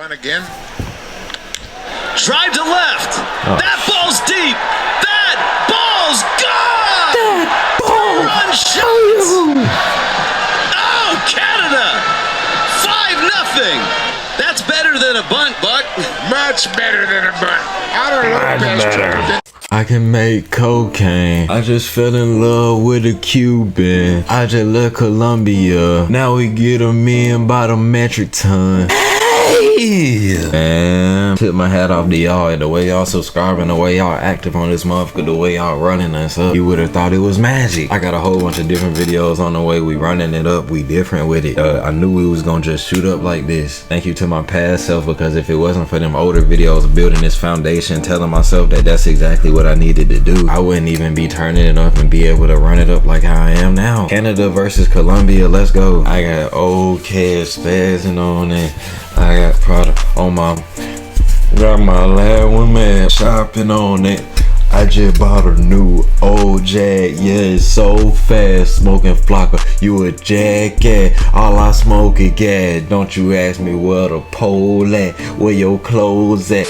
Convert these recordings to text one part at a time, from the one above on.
bunt again. Drive to left. Oh. That ball's deep. That ball's gone. That ball. Run shot. Oh, Canada. 5-0. That's better than a bunt, Buck. Much better than a bunt. I don't know. I can make cocaine. I just fell in love with a Cuban. I just left Colombia. Now we get a million by the metric ton. Man, tip my hat off to y'all. The way y'all subscribing, the way y'all active on this motherfucker, the way y'all running us up, you would have thought it was magic. I got a whole bunch of different videos on the way we running it up. We different with it. I knew we was gonna just shoot up like this. Thank you to my past self, because if it wasn't for them older videos building this foundation, telling myself that that's exactly what I needed to do, I wouldn't even be turning it up and be able to run it up like how I am now. Canada versus Colombia, let's go. I got old cash spazzing on it. I got product on my, got my lad woman shopping on it. I just bought a new old Jag, yeah, it's so fast. Smoking flocker, you a jackass. All I smoke is gas. Don't you ask me where the pole at, where your clothes at.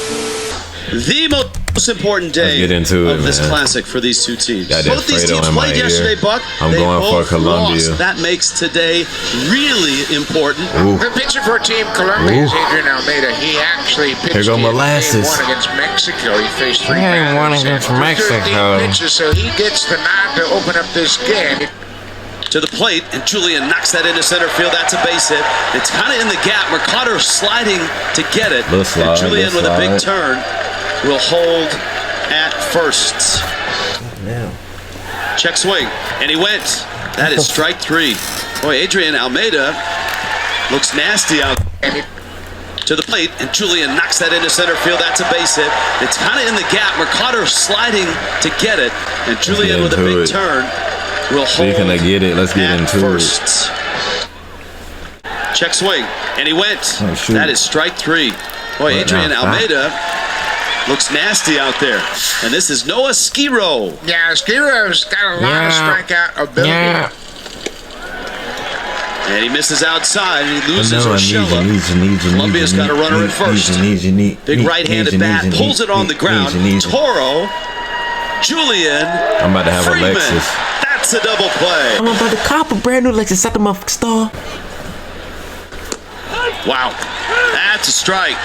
The most important day of this classic for these two teams. Both these teams played yesterday, Buck. I'm going for Colombia. Lost. That makes today really important. The pitcher for Team Colombia is Adrian Almeida. He actually pitched one against Mexico. He faced 3 batters against Mexico. Pitches, so he gets the nod to open up this game. To the plate, and Julian knocks that into center field. That's a base hit. It's kind of in the gap. Mercado sliding to get it. And Julian with a big turn will hold at first. Yeah. Check swing, and he went. That is strike 3. Boy, Adrian Almeida looks nasty out. To the plate, and Julian knocks that into center field. That's a base hit. It's kind of in the gap. Mercado sliding to get it, and Julian with a big turn will hold. Speaking of get it, let's get into first. Check swing, and he went. That is strike 3. Boy, Adrian Almeida looks nasty out there. And this is Noah Skiro. Yeah, Skiro's got a lot of strikeout ability. Yeah. And he misses outside, and he loses Urshela. Colombia's got a runner at first. Big right-handed bat, pulls it on the ground. Toro, Julian, I'm about to have Freeman. a Lexus. That's a double play. I'm about to cop a brand new Lexus at the motherfucking store. Wow, that's a strike.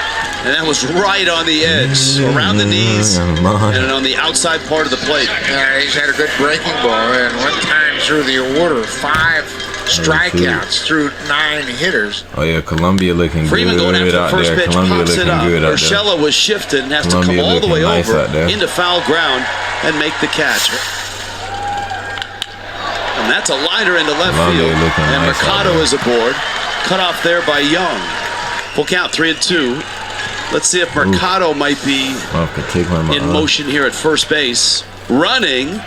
And that was right on the edge, around the knees, and on the outside part of the plate. Yeah, he's had a good breaking ball, and one time through the order, 5 strikeouts through 9 hitters. Oh yeah, Colombia looking Freeman good going after out first there. pitch, Colombia pops it looking up. good out there. Urshela was shifted and has Colombia to come all the way nice over into foul ground and make the catch. And that's a liner into left field. And nice Mercado is aboard. Cut off there by Young. Full count, 3-2. Let's see if Mercado might be in motion here at first base. Running,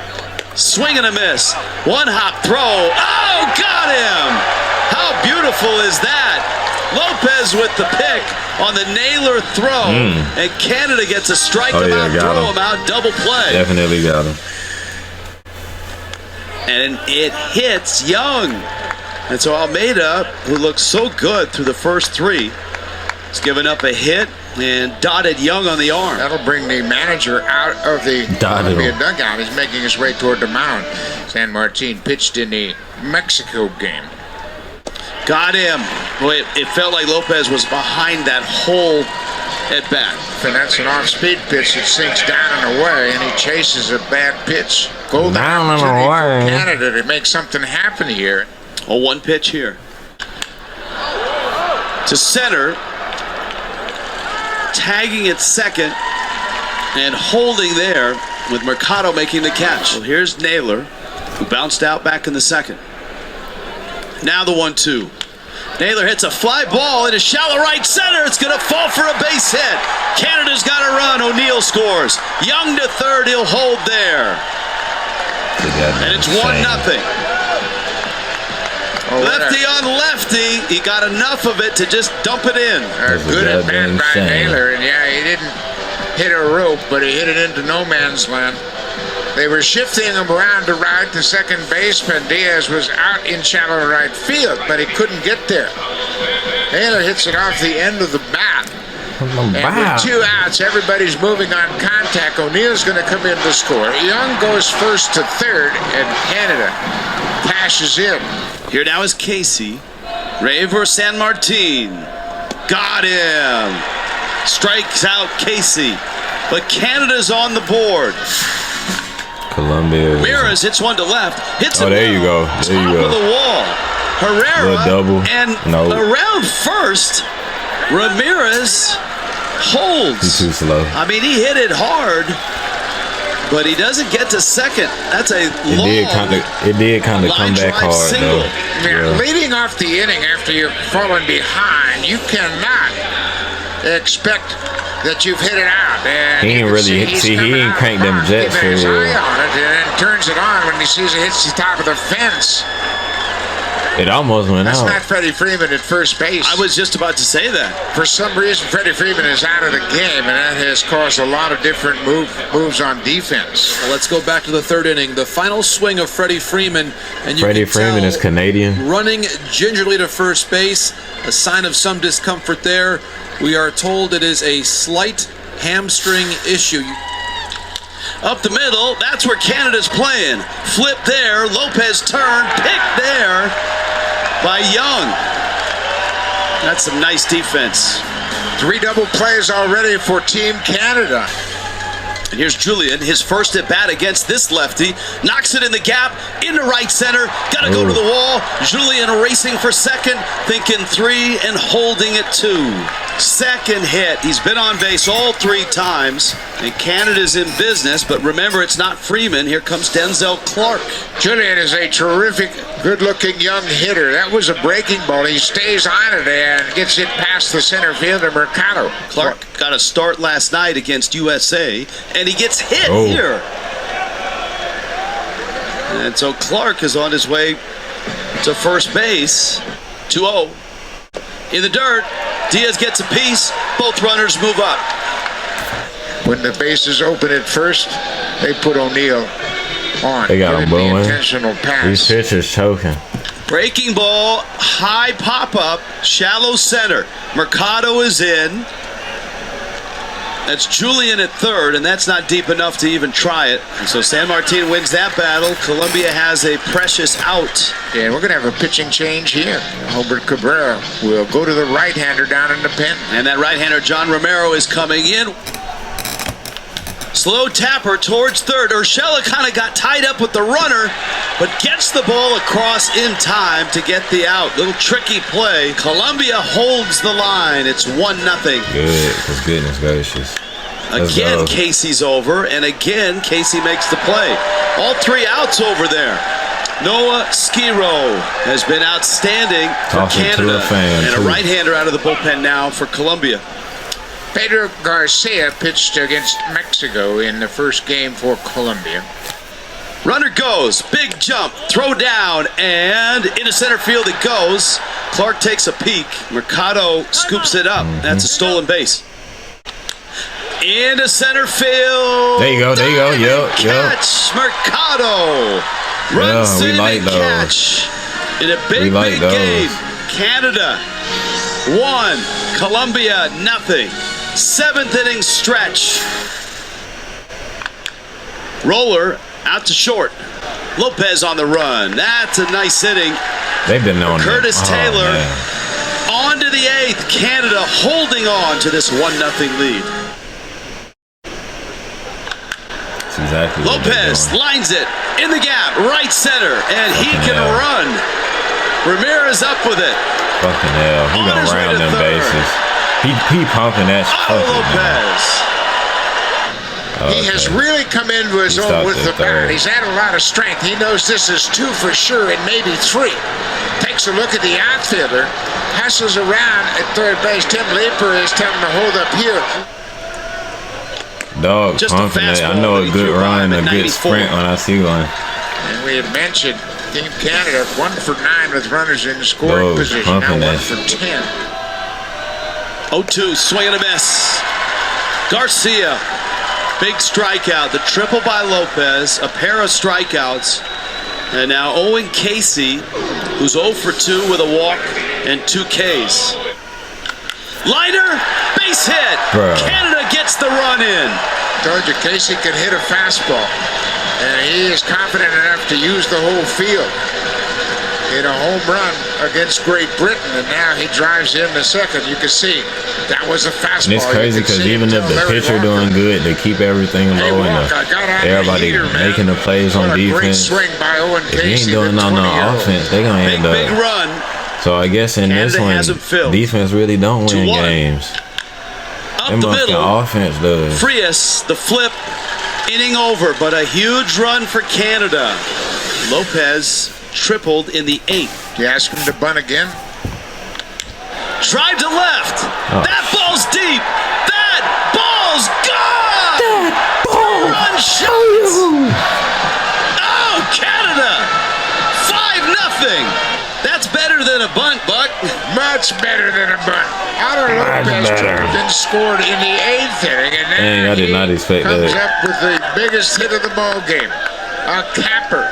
swing and a miss. One hop throw. Oh, got him! How beautiful is that? Lopez with the pick on the Naylor throw. And Canada gets to strike him out, throw him out, double play. Definitely got him. And it hits Young. And so Almeida, who looks so good through the first 3, has given up a hit and dotted Young on the arm. That'll bring the manager out of the Colombia dugout. He's making his way toward the mound. San Martin pitched in the Mexico game. Got him. Boy, it felt like Lopez was behind that whole at bat. And that's an off-speed pitch that sinks down and away, and he chases a bad pitch. Golden opportunity for Canada to make something happen here. A 1 pitch here. To center. Tagging at second and holding there with Mercado making the catch. Well, here's Naylor, who bounced out back in the second. Now the 1-2. Naylor hits a fly ball into shallow right center. It's going to fall for a base hit. Canada's got a run. O'Neal scores. Young to third. He'll hold there. And it's 1-0. Lefty on lefty, he got enough of it to just dump it in. Good at bat by Naylor, and yeah, he didn't hit a rope, but he hit it into no man's land. They were shifting him around to right. The second baseman, Diaz, was out in shallow right field, but he couldn't get there. Naylor hits it off the end of the bat. And with 2 outs, everybody's moving on contact. O'Neill's going to come in to score. Young goes first to third, and Canada cashes in. Here now is Casey. Raver San Martin. Got him. Strikes out Casey. But Canada's on the board. Colombia. Ramirez hits one to left. Hits it there you go. There you go. Top of the wall. Herrera. Double. And around first, Ramirez holds. He's too slow. I mean, he hit it hard, but he doesn't get to second. That's a long. It did kind of come back hard single. though. Now, leading off the inning after you've fallen behind, you cannot expect that you've hit it out. And he ain't really he ain't cranked them jets for his real. eye on it and then turns it on when he sees it hits the top of the fence. It almost went That's out. not Freddie Freeman at first base. I was just about to say that. For some reason, Freddie Freeman is out of the game, and that has caused a lot of different moves on defense. Well, let's go back to the third inning. The final swing of Freddie Freeman. And you Freddie can Freeman tell, is Canadian. running gingerly to first base, a sign of some discomfort there. We are told it is a slight hamstring issue. Up the middle, that's where Canada's playing. Flip there, Lopez turn, pick there by Young. That's some nice defense. 3 double plays already for Team Canada. And here's Julian, his first at bat against this lefty. Knocks it in the gap, into right center. Got to go to the wall. Julian racing for second, thinking 3 and holding it 2. Second hit. He's been on base all 3 times. And Canada's in business, but remember, it's not Freeman. Here comes Denzel Clark. Julian is a terrific, good-looking young hitter. That was a breaking ball. He stays on it and gets it past the center fielder, Mercado. Clark got a start last night against USA, and he gets hit here. And so Clark is on his way to first base. 2-0. In the dirt, Diaz gets a piece. Both runners move up. When the base is open at first, they put O'Neill on. They got him bowling. Intentional pass. These pitchers choking. Breaking ball, high pop-up, shallow center. Mercado is in. That's Julian at third, and that's not deep enough to even try it. And so San Martin wins that battle. Colombia has a precious out. And we're going to have a pitching change here. Hobert Cabrera will go to the right-hander down in the pen. And that right-hander, John Romero, is coming in. Slow tapper towards third. Urshela kind of got tied up with the runner, but gets the ball across in time to get the out. Little tricky play. Colombia holds the line. It's 1-0. Good, because goodness gracious. Again, Casey's over, and again, Casey makes the play. All 3 outs over there. Noah Skiro has been outstanding for Canada. And a right-hander out of the bullpen now for Colombia. Pedro Garcia pitched against Mexico in the first game for Colombia. Runner goes, big jump, throw down, and into center field it goes. Clark takes a peek. Mercado scoops it up. That's a stolen base. Into center field. There you go, there you go. Yep, catch. Mercado runs in and catch in a big game. Canada 1, Colombia 0. 7th inning stretch. Roller out to short. Lopez on the run. That's a nice inning. They've been on Curtis Taylor on to the 8th. Canada holding on to this 1-0 lead. That's exactly Lopez lines it in the gap, right center, and he can run. Ramirez up with it. Fucking hell. He gonna round them bases. He pumping that Lopez. He has really come into his own with the bat. He's had a lot of strength. He knows this is 2 for sure and maybe 3. Takes a look at the outfielder. Hustles around at third base. Tim Leeper is telling him to hold up here. Dog pumping that. I know a good run, a good sprint when I see one. And we had mentioned Team Canada 1 for 9 with runners in scoring position. Now 1 for 10. 0-2, swing and a miss. Garcia, big strikeout. The triple by Lopez, a pair of strikeouts. And now Owen Casey, who's 0 for 2 with a walk and 2 Ks. Liner, base hit. Bruh. Canada gets the run in. Told you Casey can hit a fastball, and he is confident enough to use the whole field. Hit a home run against Great Britain, and now he drives in the second. You can see that was a fastball. And it's crazy because even if the pitcher doing good, they keep everything low and everybody making the plays on defense. If you ain't doing nothing on offense, they gonna end up. Big run. So I guess in this one, defense really don't win games. Up the middle. Offense does. Frias, the flip, inning over, but a huge run for Canada. Lopez tripled in the 8th. You ask him to bunt again? Drive to left. Oh. That ball's deep. That ball's gone. That ball. Run shots. Oh, Canada. 5-0. That's better than a bunt, Buck. Much better than a bunt. Outer Lopez then scored in the 8th inning, and then I did not expect comes up with the biggest hit of the ball game, a capper,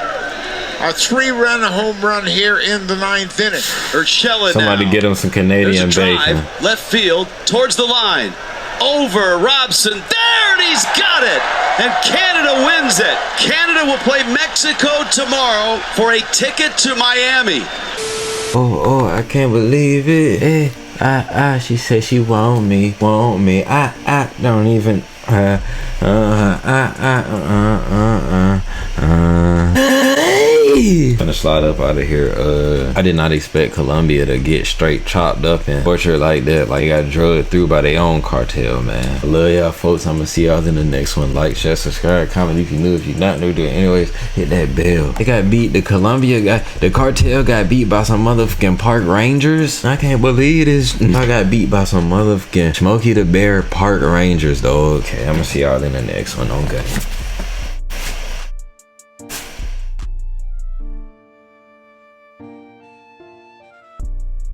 a 3-run home run here in the 9th inning. Urshela Somebody now. get him some Canadian bacon. Left field towards the line. Over Robson. There, and he's got it. And Canada wins it. Canada will play Mexico tomorrow for a ticket to Miami. Oh, I can't believe it. She said she want me. I don't even. I'm gonna slide up out of here. I did not expect Colombia to get straight chopped up and tortured like that. Like, got drugged through by their own cartel, man. I love y'all, folks. I'm gonna see y'all in the next one. Like, share, subscribe, comment if you new. If you're not new to it, anyways, hit that bell. They got beat. The cartel got beat by some motherfucking park rangers. I can't believe this. I got beat by some motherfucking Smokey the Bear park rangers, though. Okay, I'm gonna see y'all in the next one. Okay.